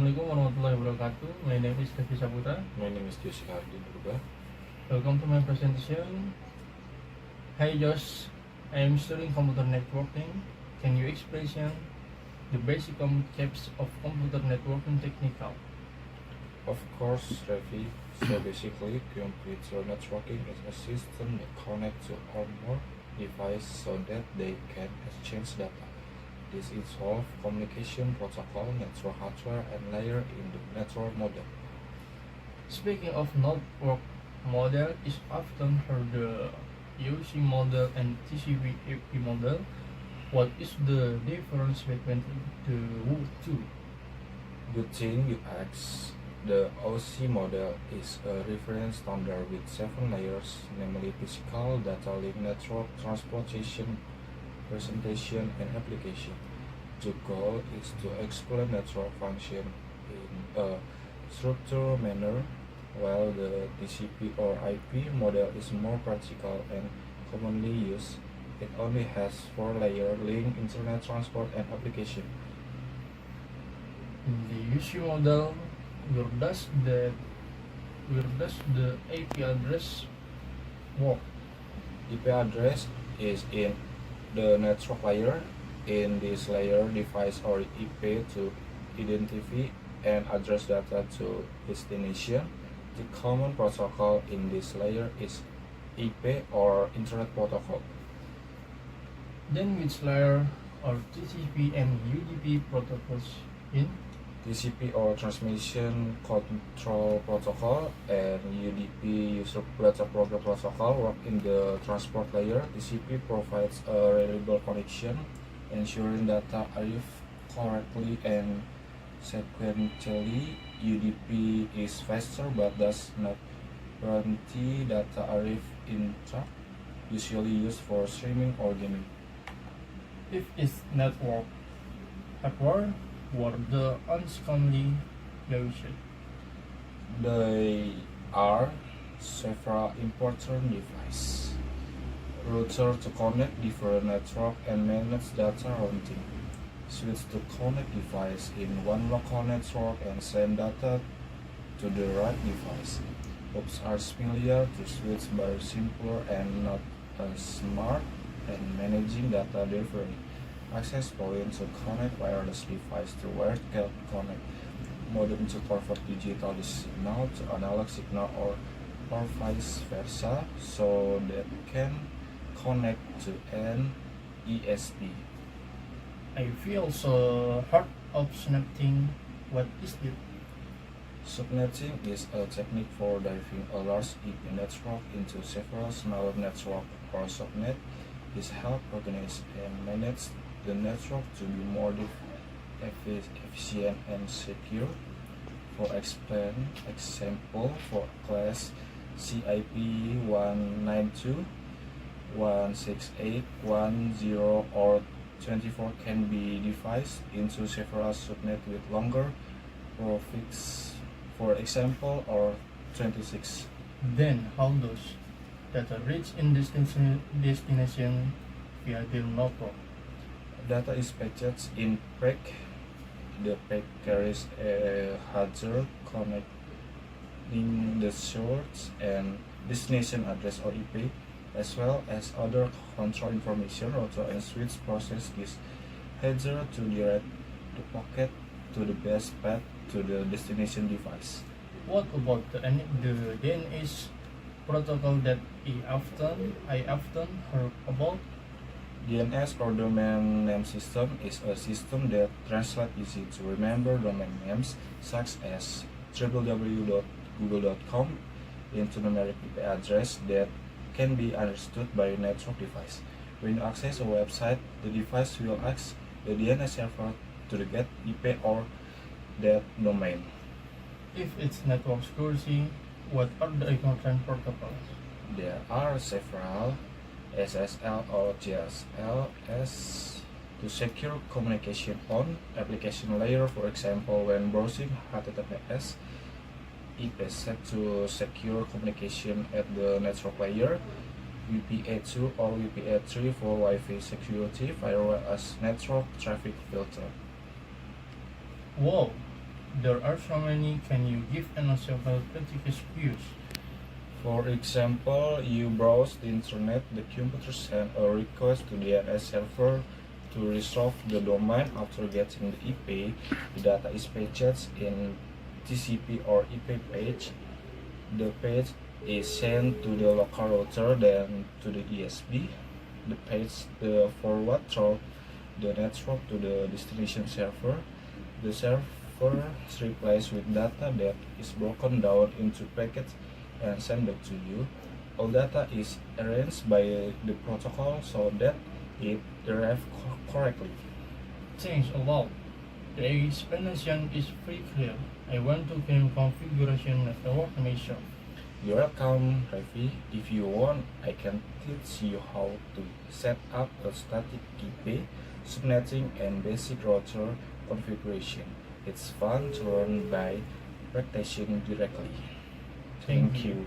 Assalamualaikum warahmatullahi wabarakatuh. My name is Devi Saputra. My name is Jessica Ardin Purba. Welcome to my presentation. Hi Josh, I am studying computer networking. Can you explain the basic concepts of computer networking technical? Of course, Revi. So basically, computer networking is a system that connects to or more devices so that they can exchange data. This involves communication protocol, network hardware, and layer in the network model. Speaking of network model, is often heard the UC model and TCP/IP model. What is the difference between the two? Good thing you asked. The OC model is a reference standard with 7 layers, namely physical, data link, network, transportation, presentation, and application. The goal is to explain network function in a structured manner, while the TCP or IP model is more practical and commonly used. It only has 4 layers: link, internet, transport, and application. In the UC model, where does the IP address work? IP address is in the network layer. In this layer, device or IP to identify and address data to destination. The common protocol in this layer is IP or Internet Protocol. Then which layer are TCP and UDP protocols in? TCP or Transmission Control Protocol and UDP User Data Program Protocol work in the transport layer. TCP provides a reliable connection, ensuring data arrive correctly and sequentially. UDP is faster but does not guarantee data arrive in track, usually used for streaming or gaming. If it's network hardware, what are the uncommonly used? There are several important devices. Router to connect different network and manage data routing. Switch to connect device in one local network and send data to the right device. Hubs are familiar to switch but simpler and not as smart and managing data delivery. Access point to connect wireless device to wired connect. Modem to convert digital signal to analog signal or vice versa so that can connect to an ESP. I feel so heard of snapting. What is it? Subnetting is a technique for dividing a large IP network into several smaller networks or subnet. This helps organize and manage the network to be more efficient and secure. For example, for class CIP 192.168.10 or 24 can be divided into several subnets with longer prefix, for example, or 26. Then how does data reach in destination via the network? Data is packaged in pack. The pack carries a header connecting the source and destination address or IP, as well as other control information. Router and switch process this header to direct the packet to the best path to the destination device. What about the DNS protocol that I often heard about? DNS or Domain Name System is a system that translates easy to remember domain names such as www.google.com into numeric IP address that can be understood by a network device. When you access a website, the device will ask the DNS server to get IP or that domain. If it's network security, what are the important protocols? There are several. SSL or GSL to secure communication on application layer, for example when browsing HTTPS. IP set to secure communication at the network layer. WPA2 or WPA3 for Wi-Fi security, firewall as network traffic filter. Wow, There are so many. Can you give an example practical use? For example, you browse the internet, the computer sends a request to the DNS server to resolve the domain. After getting the IP, the data is patched in TCP or IP page. The page is sent to the local router, then to the ESB. The page the forward through the network to the destination server. The server replies with data that is broken down into packets and sent back to you. All data is arranged by the protocol so that it arrives correctly. Thanks a lot. The explanation is pretty clear. I want to gain configuration network measure. You're welcome, Ravi. If you want, I can teach you how to set up a static IP, subnetting, and basic router configuration. It's fun to learn by practicing directly. Thank you.